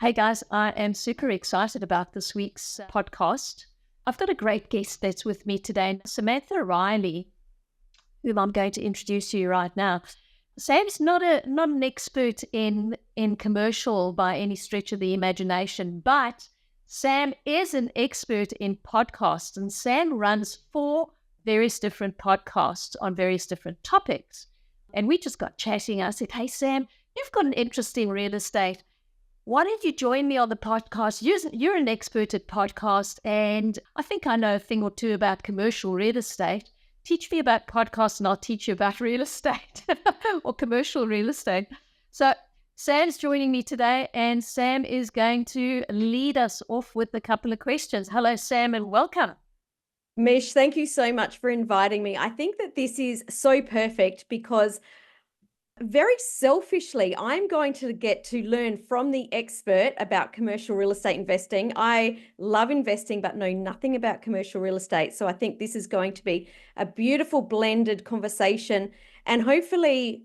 Hey guys, I am super excited about this week's podcast. I've got a great guest that's with me today, Samantha Riley, whom I'm going to introduce to you right now. Sam's not an expert in commercial by any stretch of the imagination, but Sam is an expert in podcasts, and Sam runs 4 various different podcasts on various different topics. And we just got chatting. I said, "Hey Sam, you've got an interest in real estate. Why don't you join me on the podcast? You're an expert at podcasts, and I think I know a thing or two about commercial real estate. Teach me about podcasts and I'll teach you about real estate or commercial real estate." So Sam's joining me today, and Sam is going to lead us off with a couple of questions. Hello, Sam, and welcome. Mish, thank you so much for inviting me. I think that this is so perfect because very selfishly, I'm going to get to learn from the expert about commercial real estate investing. I love investing, but know nothing about commercial real estate. So I think this is going to be a beautiful blended conversation. And hopefully,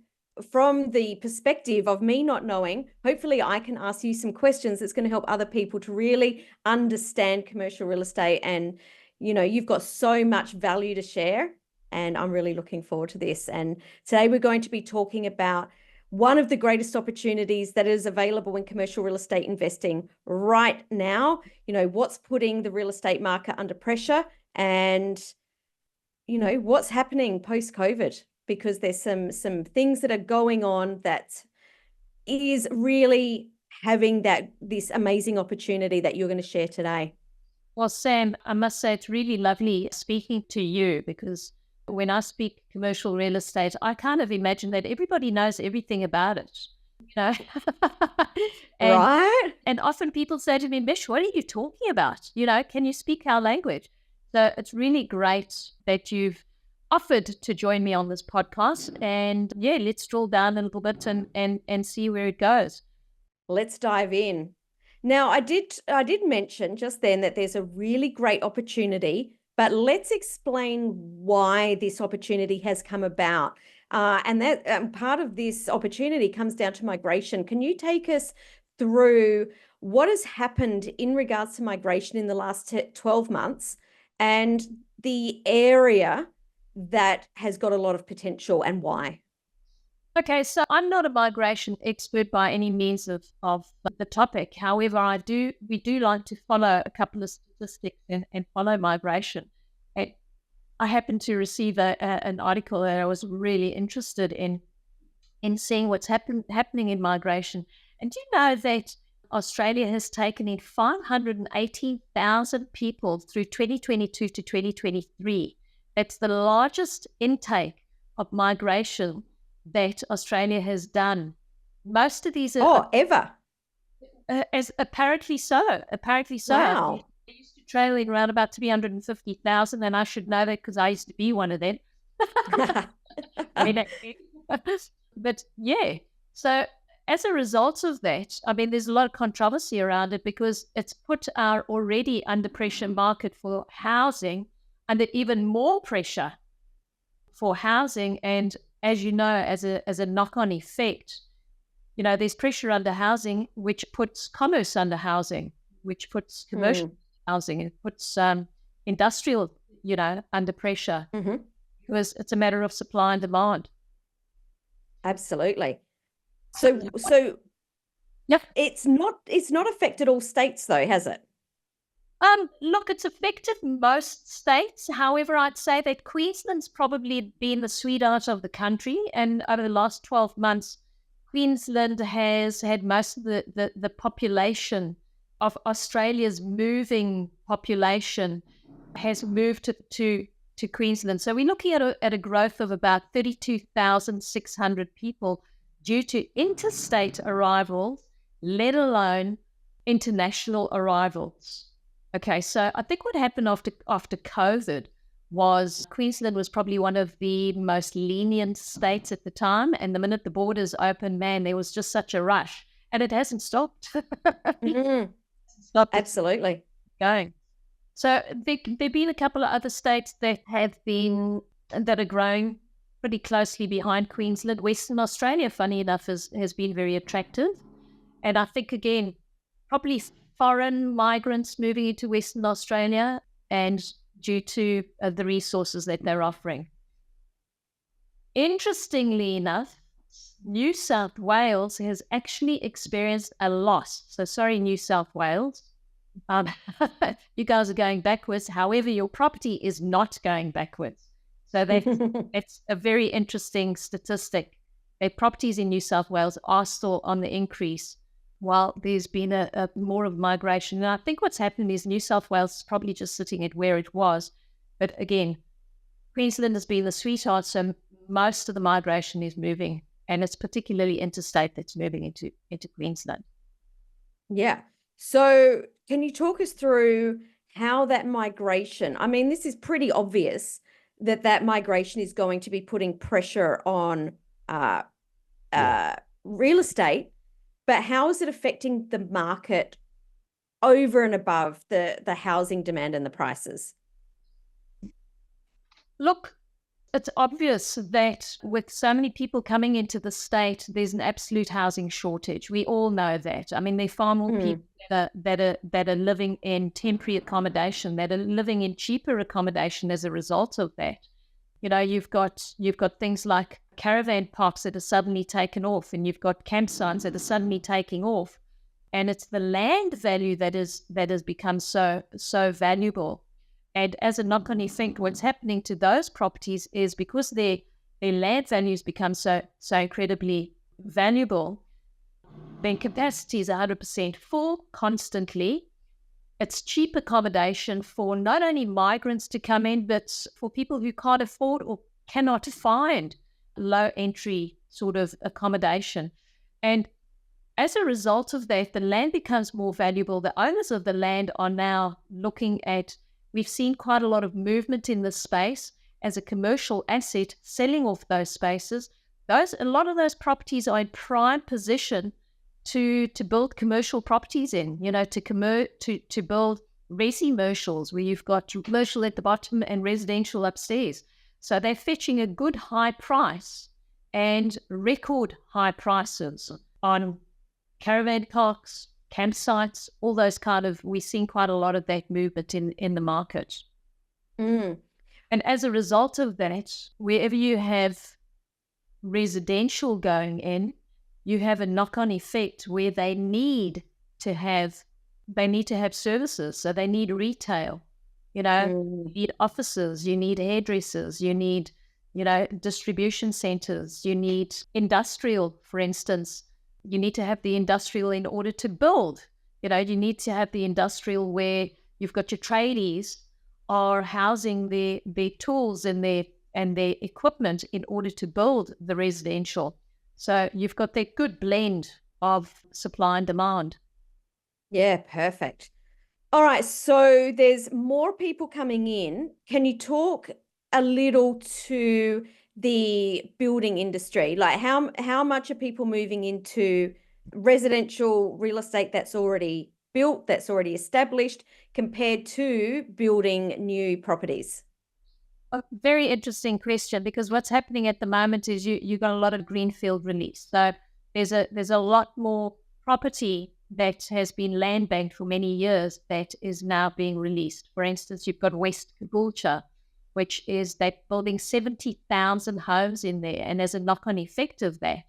from the perspective of me not knowing, hopefully I can ask you some questions that's going to help other people to really understand commercial real estate. And, you've got so much value to share. And I'm really looking forward to this. And today we're going to be talking about one of the greatest opportunities that is available in commercial real estate investing right now. What's putting the real estate market under pressure, and, what's happening post-COVID, because there's some things that are going on that is really having this amazing opportunity that you're going to share today. Well, Sam, I must say it's really lovely speaking to you, because when I speak commercial real estate, I kind of imagine that everybody knows everything about it, and, right? And often people say to me, "Mish, what are you talking about? Can you speak our language?" So it's really great that you've offered to join me on this podcast. And yeah, let's drill down a little bit and see where it goes. Let's dive in. Now, I did mention just then that there's a really great opportunity, but let's explain why this opportunity has come about. And that part of this opportunity comes down to migration. Can you take us through what has happened in regards to migration in the last 12 months and the area that has got a lot of potential and why? Okay, so I'm not a migration expert by any means of the topic. However, we do like to follow a couple of statistics and follow migration. And I happened to receive an article that I was really interested in seeing what's happening in migration. And do you know that Australia has taken in 518,000 people through 2022 to 2023? That's the largest intake of migration that Australia has done. Most of these are ever. As apparently so. Wow. They used to trailing around about 350,000, and I should know that because I used to be one of them. But yeah, so as a result of that, there's a lot of controversy around it, because it's put our already under pressure market for housing under even more pressure for housing. And as you know, as a knock-on effect, there's pressure under housing, which puts commerce under housing, which puts commercial housing, and puts industrial, under pressure, because it's a matter of supply and demand. Absolutely. So yeah, it's not affected all states though, has it? Look, it's affected most states. However, I'd say that Queensland's probably been the sweetheart of the country. And over the last 12 months, Queensland has had most of the population of Australia's moving population has moved to Queensland. So we're looking at a growth of about 32,600 people due to interstate arrivals, let alone international arrivals. Okay, so I think what happened after COVID was Queensland was probably one of the most lenient states at the time. And the minute the borders opened, man, there was just such a rush. And it hasn't stopped. Absolutely. Going. So there've been a couple of other states that are growing pretty closely behind Queensland. Western Australia, funny enough, has been very attractive. And I think, again, probably foreign migrants moving into Western Australia, and due to the resources that they're offering. Interestingly enough, New South Wales has actually experienced a loss. So sorry, New South Wales. You guys are going backwards. However, your property is not going backwards. So it's a very interesting statistic. That properties in New South Wales are still on the increase, while there's been a more of migration. And I think what's happened is New South Wales is probably just sitting at where it was. But again, Queensland has been the sweetheart, so most of the migration is moving, and it's particularly interstate that's moving into Queensland. Yeah. So can you talk us through how that migration, I mean, this is pretty obvious that migration is going to be putting pressure on real estate, but how is it affecting the market over and above the housing demand and the prices? Look, it's obvious that with so many people coming into the state, there's an absolute housing shortage. We all know that. I mean, there are far more people that are living in temporary accommodation, that are living in cheaper accommodation as a result of that. You know, you've got things like caravan parks that are suddenly taken off, and you've got campsites that are suddenly taking off, and it's the land value that has become so valuable. And as a knock-on effect, what's happening to those properties is because their land values become so incredibly valuable, then capacity is 100% full constantly. It's cheap accommodation for not only migrants to come in, but for people who can't afford or cannot find low entry sort of accommodation. And as a result of that, the land becomes more valuable. The owners of the land are now looking at, we've seen quite a lot of movement in this space as a commercial asset, selling off those spaces. A lot of those properties are in prime position to build commercial properties in, you know, to build resi-mercials where you've got commercial at the bottom and residential upstairs. So they're fetching a good high price and record high prices on caravan parks, campsites, all those kind of, we're seeing quite a lot of that movement in the market. And as a result of that, wherever you have residential going in, you have a knock-on effect where they need to have services. So they need retail, you know, you need offices, you need hairdressers, you need, you know, distribution centers, you need industrial, for instance. You need to have the industrial in order to build. You know, you need to have the industrial where you've got your tradies are housing their tools and their equipment in order to build the residential. So you've got that good blend of supply and demand. Yeah, perfect. All right, so there's more people coming in. Can you talk a little to the building industry? Like how much are people moving into residential real estate that's already built, that's already established, compared to building new properties? A very interesting question, because what's happening at the moment is you got a lot of Greenfield release. So there's a lot more property that has been land banked for many years that is now being released. For instance, you've got West Caboolture, which is that building 70,000 homes in there. And as a knock-on effect of that,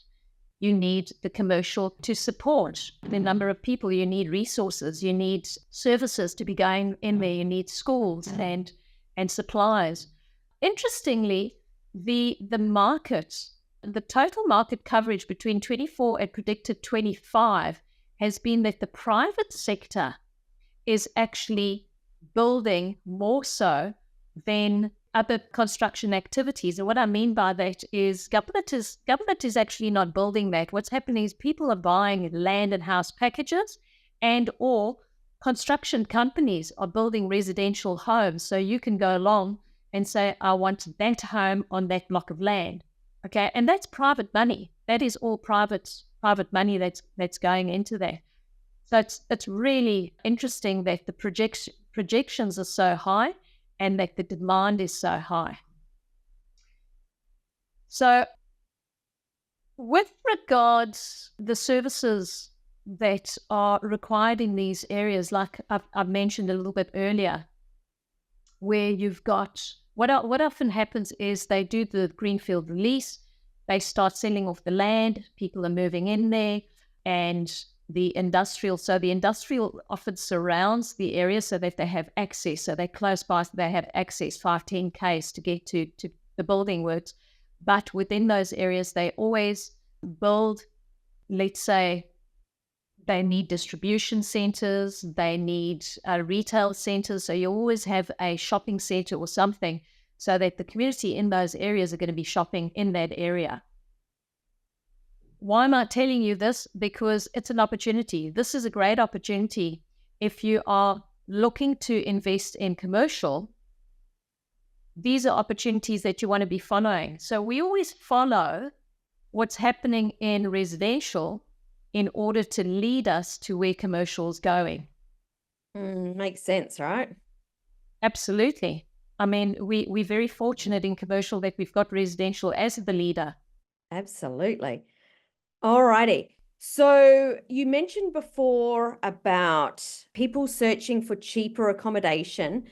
you need the commercial to support the number of people. You need resources. You need services to be going in there. You need schools and supplies. Interestingly, the market, the total market coverage between 24 and predicted 25 has been that the private sector is actually building more so than other construction activities. And what I mean by that is government is actually not building that. What's happening is people are buying land and house packages, and or construction companies are building residential homes. So you can go along and say, I want that home on that block of land. Okay, and that's private money. That is all private money that's going into that. So it's really interesting that the projections are so high and that the demand is so high. So with regards the services that are required in these areas, like I've mentioned a little bit earlier, where you've got what often happens is they do the Greenfield release, they start selling off the land, people are moving in there, and the industrial often surrounds the area so that they have access, so they're close by, so they have access 5-10 k's to get to the building works. But within those areas, they always build, let's say, they need distribution centers, they need retail centers. So you always have a shopping center or something so that the community in those areas are going to be shopping in that area. Why am I telling you this? Because it's an opportunity. This is a great opportunity if you are looking to invest in commercial. These are opportunities that you want to be following. So we always follow what's happening in residential in order to lead us to where commercial is going. Makes sense, right? Absolutely. I mean, we're very fortunate in commercial that we've got residential as the leader. Absolutely. All righty. So you mentioned before about people searching for cheaper accommodation.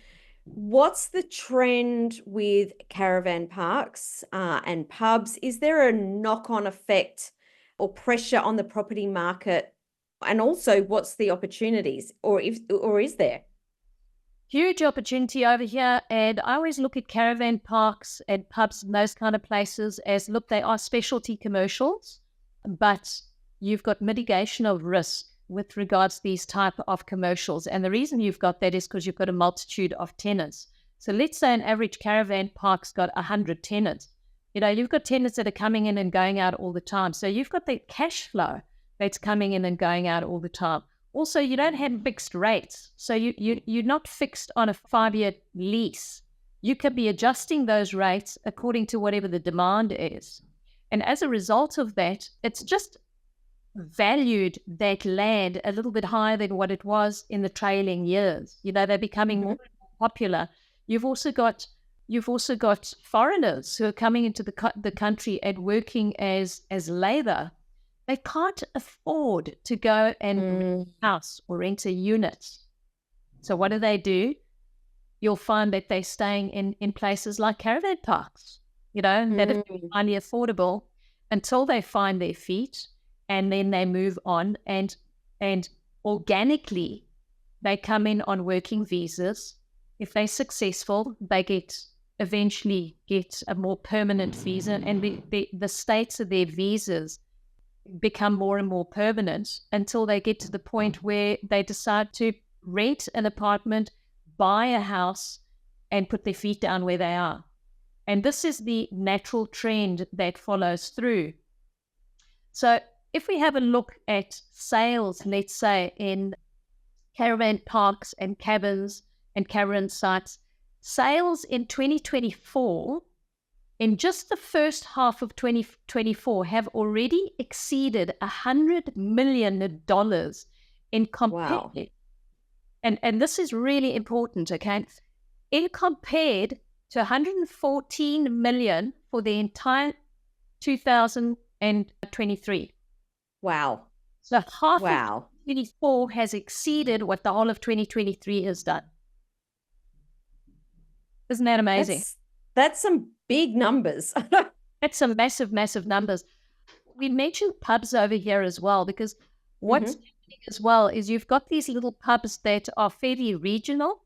What's the trend with caravan parks and pubs? Is there a knock-on effect or pressure on the property market? And also, what's the opportunities, or is there? Huge opportunity over here. And I always look at caravan parks and pubs and those kind of places as, look, they are specialty commercials, but you've got mitigation of risk with regards to these type of commercials. And the reason you've got that is because you've got a multitude of tenants. So let's say an average caravan park's got 100 tenants. You've got tenants that are coming in and going out all the time. So you've got the cash flow that's coming in and going out all the time. Also, you don't have fixed rates. So you're not fixed on a 5-year lease. You could be adjusting those rates according to whatever the demand is. And as a result of that, it's just valued that land a little bit higher than what it was in the trailing years. They're becoming more popular. You've also got foreigners who are coming into the country and working as labor. They can't afford to go and rent a house or rent a unit. So what do? You'll find that they're staying in places like caravan parks, that are highly affordable until they find their feet, and then they move on, and organically they come in on working visas. If they're successful, they eventually get a more permanent visa, and the states of their visas become more and more permanent until they get to the point where they decide to rent an apartment, buy a house, and put their feet down where they are. And this is the natural trend that follows through. So if we have a look at sales, let's say in caravan parks and cabins and caravan sites, sales in 2024, in just the first half of 2024, have already exceeded $100 million in compared. Wow. And this is really important, okay? In compared to 114 million for the entire 2023. Wow. So half of 2024 has exceeded what the whole of 2023 has done. Isn't that amazing? That's some big numbers. That's some massive, massive numbers. We mentioned pubs over here as well, because what's happening as well is you've got these little pubs that are fairly regional.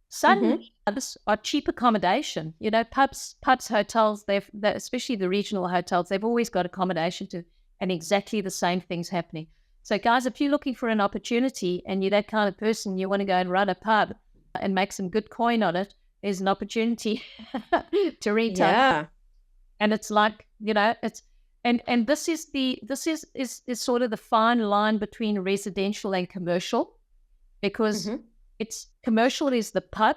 Suddenly, pubs are cheap accommodation. Pubs, hotels, they're especially the regional hotels, they've always got accommodation to, and exactly the same things happening. So guys, if you're looking for an opportunity and you're that kind of person, you want to go and run a pub and make some good coin on it, there's an opportunity to retail. Yeah. And it's like, it's, and this is sort of the fine line between residential and commercial, because it's commercial is the pub,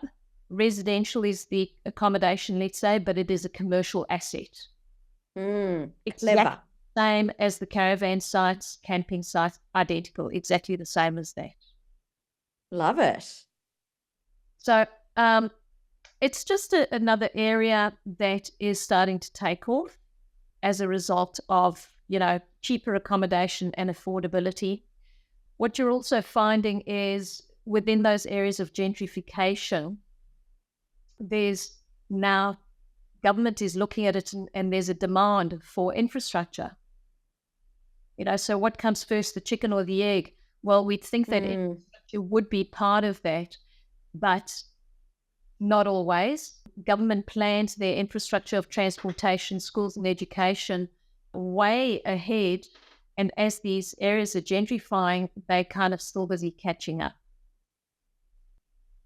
residential is the accommodation, let's say, but it is a commercial asset. Exactly the same as the caravan sites, camping sites, identical, exactly the same as that. Love it. So it's just another area that is starting to take off as a result of, cheaper accommodation and affordability. what you're also finding is within those areas of gentrification, there's now government is looking at it, and there's a demand for infrastructure. So what comes first, the chicken or the egg? Well, we'd think that infrastructure would be part of that, but not always. Government plans their infrastructure of transportation, schools and education way ahead. And as these areas are gentrifying, they're kind of still busy catching up.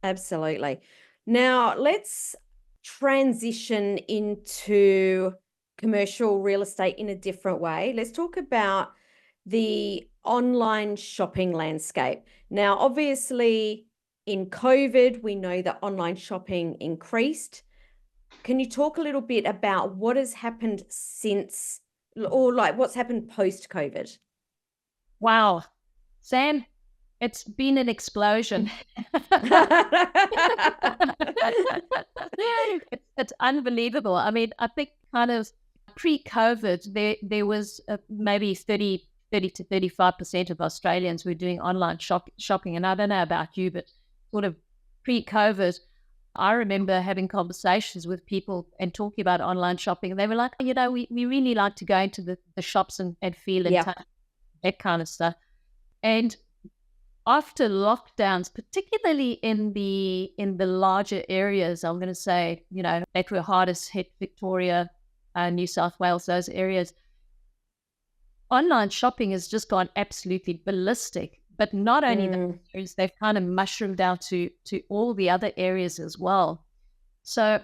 Absolutely. Now, let's transition into commercial real estate in a different way. Let's talk about the online shopping landscape. Now, obviously, in COVID, we know that online shopping increased. Can you talk a little bit about what has happened since, or like what's happened post-COVID? Wow, Sam, it's been an explosion. It's unbelievable. I mean, I think kind of pre-COVID, there was maybe 30 to 35% of Australians were doing online shopping. And I don't know about you, but sort of pre-COVID, I remember having conversations with people and talking about online shopping. And they were like, we really like to go into the shops and feel and touch, that kind of stuff. And after lockdowns, particularly in the larger areas, I'm going to say, that were hardest hit, Victoria, New South Wales, those areas, online shopping has just gone absolutely ballistic. But not only those areas, they've kind of mushroomed out to all the other areas as well. So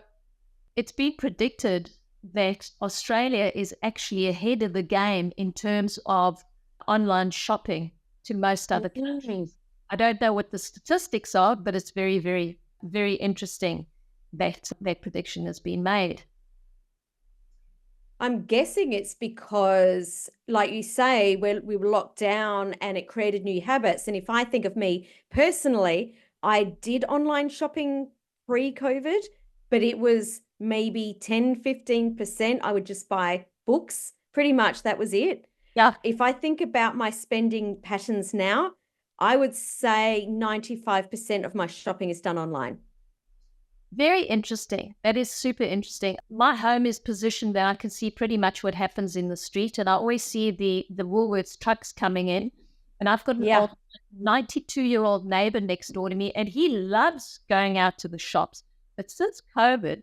it's been predicted that Australia is actually ahead of the game in terms of online shopping to most other countries. I don't know what the statistics are, but it's very, very, very interesting that prediction has been made. I'm guessing it's because, like you say, we were locked down and it created new habits. And if I think of me personally, I did online shopping pre-COVID, but it was maybe 10, 15%. I would just buy books. Pretty much that was it. Yeah. If I think about my spending patterns now, I would say 95% of my shopping is done online. Very interesting. That is super interesting. My home is positioned that I can see pretty much what happens in the street, and I always see the Woolworths trucks coming in. And I've got an old 92-year-old neighbor next door to me, and he loves going out to the shops. But since COVID,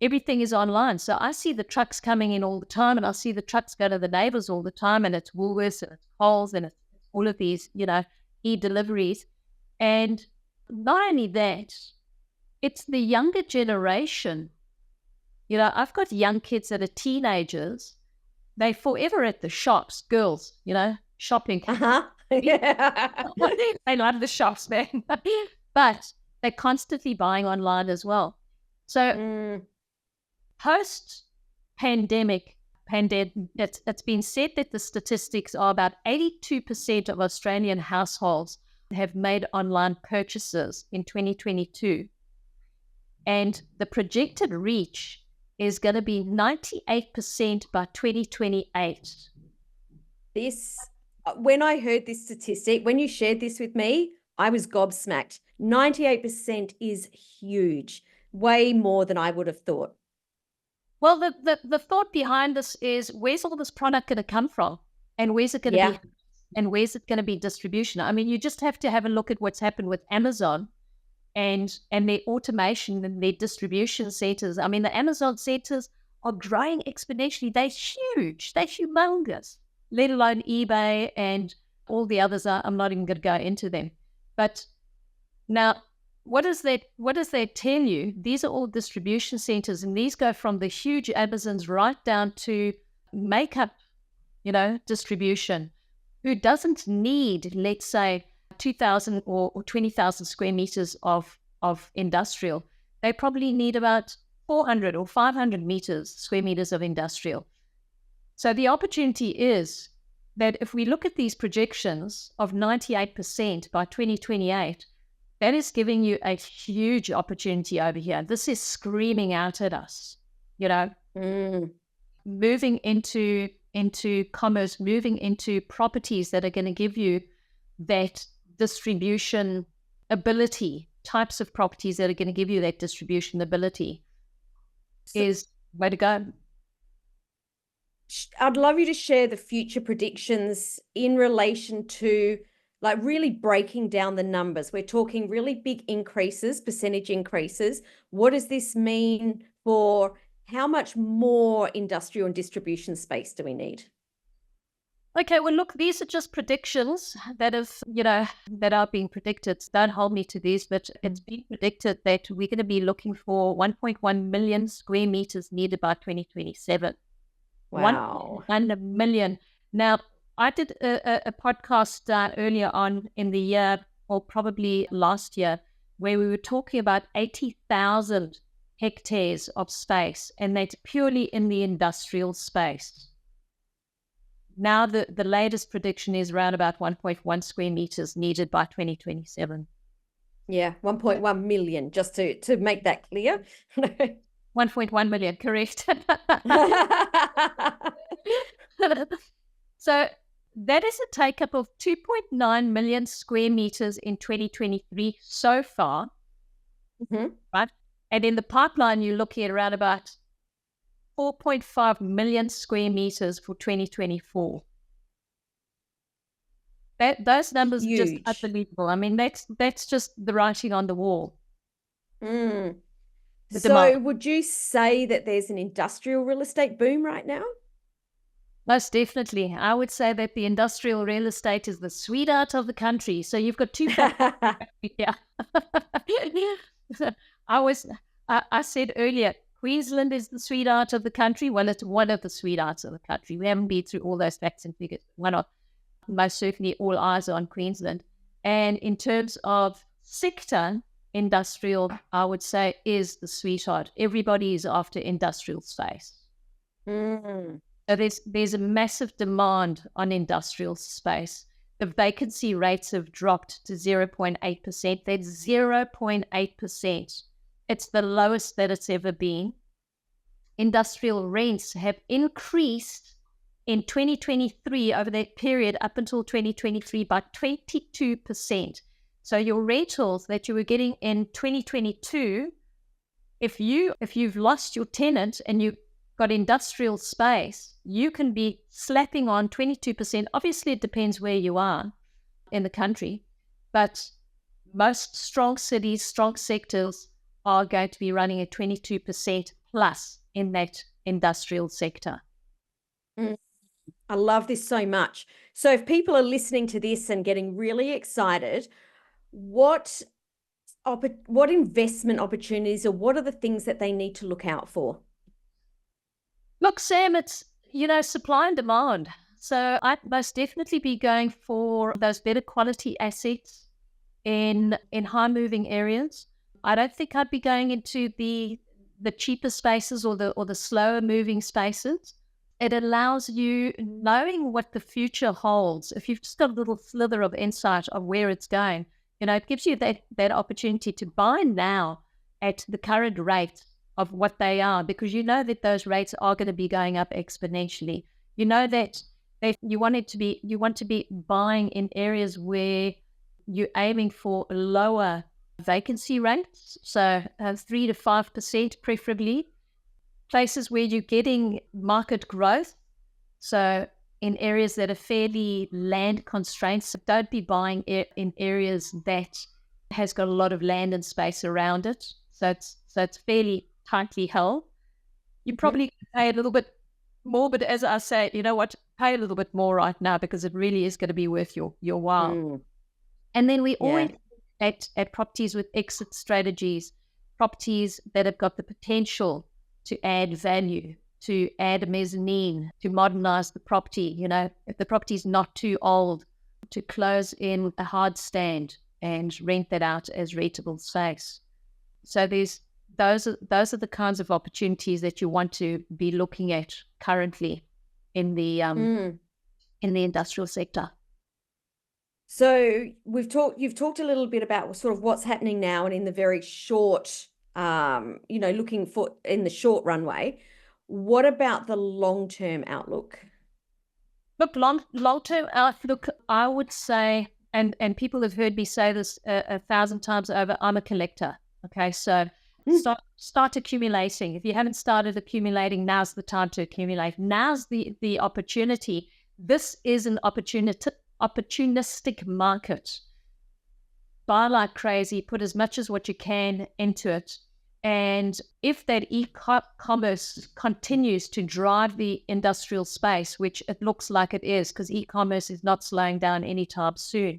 everything is online. So I see the trucks coming in all the time, and I see the trucks go to the neighbors all the time, and it's Woolworths and it's Coles and it's all of these, e-deliveries. And not only that, it's the younger generation. I've got young kids that are teenagers. They're forever at the shops, girls, shopping. Yeah. They love the shops, man. But they're constantly buying online as well. So post-pandemic, it's been said that the statistics are about 82% of Australian households have made online purchases in 2022. And the projected reach is going to be 98% by 2028. When I heard this statistic, when you shared this with me, I was gobsmacked. 98% is huge, way more than I would have thought. Well, the thought behind this is, where's all this product going to come from? And where's it going to be? And where's it going to be distribution? I mean, you just have to have a look at what's happened with Amazon and their automation and their distribution centers. I mean, the Amazon centers are growing exponentially. They're huge. They're humongous, let alone eBay and all the others. I'm not even going to go into them. But now, what does that tell you? These are all distribution centers, and these go from the huge Amazons right down to makeup, distribution, who doesn't need, let's say, 2,000 or 20,000 square meters of industrial. They probably need about 400 or 500 square meters of industrial. So the opportunity is that if we look at these projections of 98% by 2028, that is giving you a huge opportunity over here. This is screaming out at us, moving into commerce, moving into properties that are going to give you that distribution ability, types of properties that are going to give you that distribution ability is way to go. I'd love you to share the future predictions in relation to like really breaking down the numbers. We're talking really big increases, percentage increases. What does this mean for how much more industrial and distribution space do we need? Okay, well, look, these are just predictions that that are being predicted. Don't hold me to these, but it's been predicted that we're going to be looking for 1.1 million square meters needed by 2027. Wow. 1 million. Now, I did a podcast earlier on in the year, or probably last year, where we were talking about 80,000 hectares of space, and that's purely in the industrial space. Now, the latest prediction is around about 1.1 square meters needed by 2027. Yeah, 1.1 million, just to make that clear. 1.1 million, correct. So that is a take-up of 2.9 million square meters in 2023 so far, right? And in the pipeline, you're looking at around about 4.5 million square meters for 2024. Those numbers are just unbelievable. I mean, that's just the writing on the wall. So would you say that there's an industrial real estate boom right now? Most definitely. I would say that the industrial real estate is the sweetheart of the country. So you've got two factors. Yeah. I said earlier, Queensland is the sweetheart of the country. Well, it's one of the sweethearts of the country. We haven't been through all those facts and figures. Why not? Most certainly all eyes are on Queensland. And in terms of sector, industrial, I would say, is the sweetheart. Everybody is after industrial space. So there's a massive demand on industrial space. The vacancy rates have dropped to 0.8%. That's 0.8%. It's the lowest that it's ever been. Industrial rents have increased in 2023 over that period up until 2023 by 22%. So your rentals that you were getting in 2022, if you've lost your tenant and you've got industrial space, you can be slapping on 22%. Obviously, it depends where you are in the country, but most strong cities, strong sectors are going to be running at 22% plus in that industrial sector. I love this so much. So if people are listening to this and getting really excited, what investment opportunities or what are the things that they need to look out for? Look, Sam, it's, supply and demand. So I'd most definitely be going for those better quality assets in high moving areas. I don't think I'd be going into the cheaper spaces or the slower moving spaces. It allows you, knowing what the future holds, if you've just got a little slither of insight of where it's going, it gives you that opportunity to buy now at the current rate of what they are, because you know that those rates are going to be going up exponentially. You know that you want to be buying in areas where you're aiming for lower vacancy rates, so 3 to 5% preferably. Places where you're getting market growth, so in areas that are fairly land constraints. So don't be buying in areas that has got a lot of land and space around it. So it's fairly tightly held. You probably pay a little bit more, but as I say, you know what? Pay a little bit more right now because it really is going to be worth your while. And then we always at properties with exit strategies, properties that have got the potential to add value, to add a mezzanine, to modernize the property. If the property is not too old, to close in a hard stand and rent that out as rentable space. So those are the kinds of opportunities that you want to be looking at currently in the industrial sector. So you've talked a little bit about sort of what's happening now and in the very short, looking for in the short runway. What about the long-term outlook? Look, long-term outlook, I would say and people have heard me say this a thousand times over, I'm a collector. Okay, so start accumulating. If you haven't started accumulating, now's the time to accumulate. Now's the opportunity. This is an opportunistic market. Buy like crazy, put as much as what you can into it. And if that e-commerce continues to drive the industrial space, which it looks like it is, because e-commerce is not slowing down anytime soon,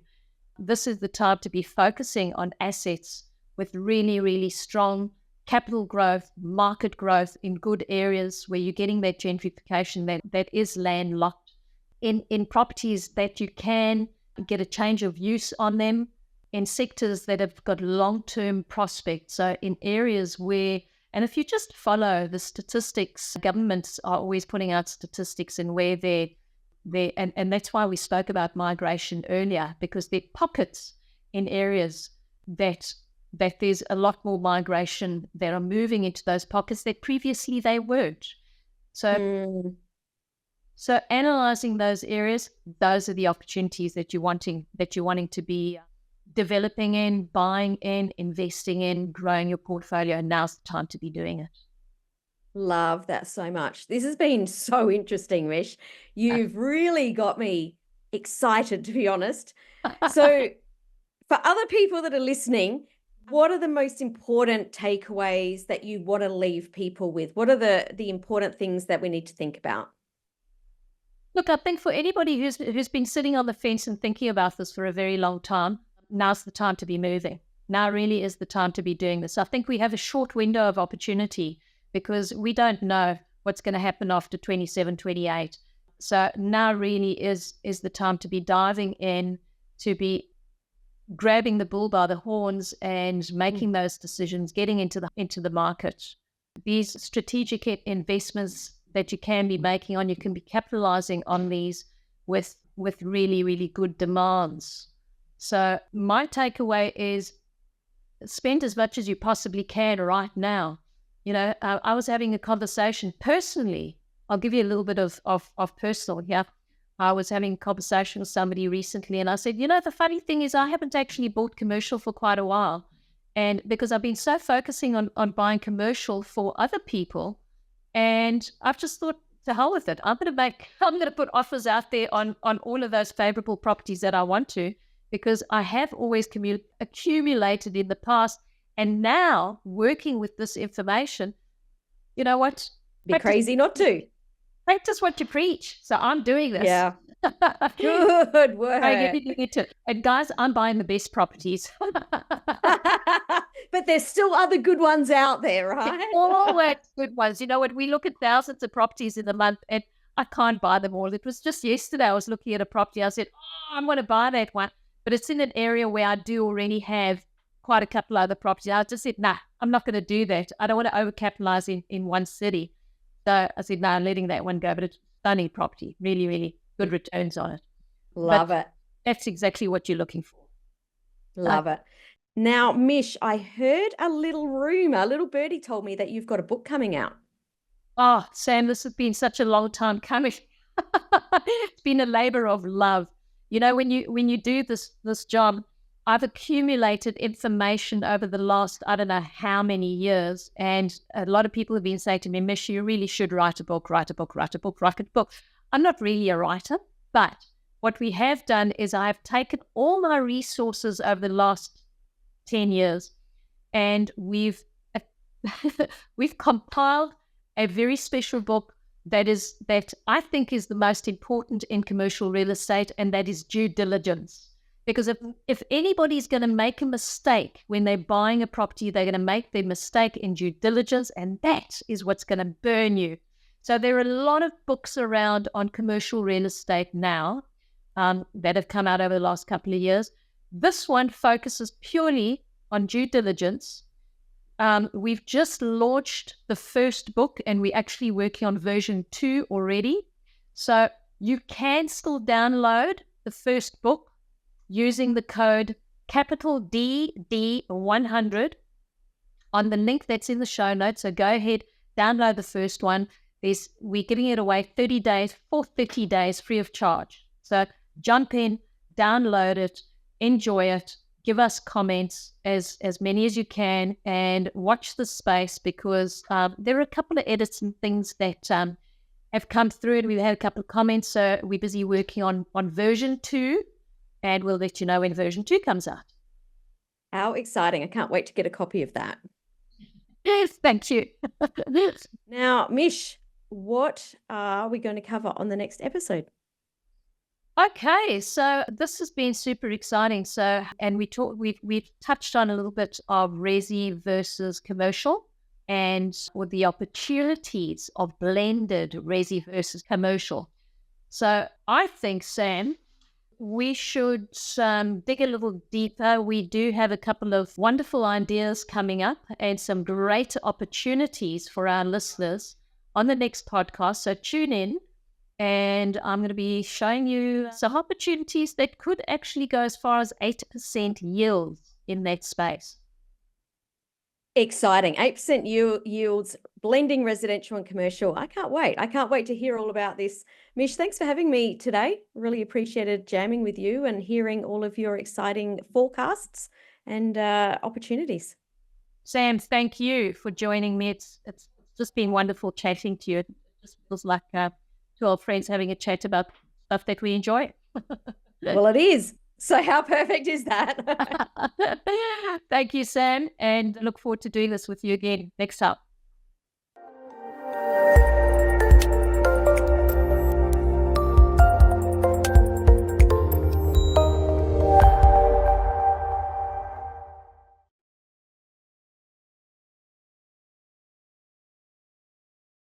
this is the time to be focusing on assets with really, really strong capital growth, market growth in good areas where you're getting that gentrification that is landlocked, in properties that you can get a change of use on them, in sectors that have got long-term prospects. So in areas where, and if you just follow the statistics, governments are always putting out statistics and where and that's why we spoke about migration earlier, because there are pockets in areas that there's a lot more migration that are moving into those pockets that previously they weren't. So analyzing those areas, those are the opportunities that you're wanting to be developing in, buying in, investing in, growing your portfolio. And now's the time to be doing it. Love that so much. This has been so interesting, Mish. You've really got me excited, to be honest. So for other people that are listening, what are the most important takeaways that you want to leave people with? What are the important things that we need to think about? Look, I think for anybody who's been sitting on the fence and thinking about this for a very long time, now's the time to be moving. Now really is the time to be doing this. I think we have a short window of opportunity because we don't know what's going to happen after 27, 28. So now really is the time to be diving in, to be grabbing the bull by the horns and making those decisions, getting into the market. These strategic investments that you can be making on, you can be capitalizing on these with really, really good demands. So my takeaway is spend as much as you possibly can right now. You know, I was having a conversation personally. I'll give you a little bit of personal here. I was having a conversation with somebody recently and I said, you know, the funny thing is I haven't actually bought commercial for quite a while. And because I've been so focusing on buying commercial for other people, and I've just thought, to hell with it. I'm going to put offers out there on all of those favorable properties that I want to, because I have always accumulated in the past. And now working with this information, you know what? Be crazy not to. Practice what you preach. So I'm doing this. Yeah. Good work. And guys, I'm buying the best properties. But there's still other good ones out there, right? Always good ones. You know what? We look at thousands of properties in a month and I can't buy them all. It was just yesterday I was looking at a property. I said, I'm going to buy that one. But it's in an area where I do already have quite a couple other properties. I just said, nah, I'm not going to do that. I don't want to overcapitalize in one city. So I said, no, I'm letting that one go. But it's stunning property. Really, really good returns on it. Love it. That's exactly what you're looking for. Love it. Now, Mish, I heard a little rumor, a little birdie told me that you've got a book coming out. Oh, Sam, this has been such a long time coming. It's been a labor of love. You know, when you do this job, I've accumulated information over the last, I don't know how many years. And a lot of people have been saying to me, Mish, you really should write a book. I'm not really a writer, but what we have done is I've taken all my resources over the last 10 years and we've compiled a very special book that I think is the most important in commercial real estate, and that is due diligence. Because if anybody's going to make a mistake when they're buying a property, they're going to make their mistake in due diligence, and that is what's going to burn you. So there are a lot of books around on commercial real estate now that have come out over the last couple of years. This one focuses purely on due diligence. We've just launched the first book and we're actually working on version 2 already. So you can still download the first book using the code capital DD100 on the link that's in the show notes. So go ahead, download the first one. We're giving it away 30 days free of charge. So jump in, download it, enjoy it, give us comments, as many as you can, and watch the space, because there are a couple of edits and things that have come through, and we've had a couple of comments. So we're busy working on version 2, and we'll let you know when version 2 comes out. How exciting. I can't wait to get a copy of that. Yes, thank you. Now, Mish, what are we going to cover on the next episode? Okay, so this has been super exciting. So, and we've touched on a little bit of resi versus commercial, and with the opportunities of blended resi versus commercial. So I think, Sam, we should dig a little deeper. We do have a couple of wonderful ideas coming up and some great opportunities for our listeners on the next podcast. So tune in, and I'm going to be showing you some opportunities that could actually go as far as 8% yield in that space. Exciting. 8% yields, blending residential and commercial. I can't wait. I can't wait to hear all about this. Mish, thanks for having me today. Really appreciated jamming with you and hearing all of your exciting forecasts and opportunities. Sam, thank you for joining me. It's just been wonderful chatting to you. It just feels like two old friends having a chat about stuff that we enjoy. Well, it is. So how perfect is that? Thank you, Sam, and look forward to doing this with you again next time.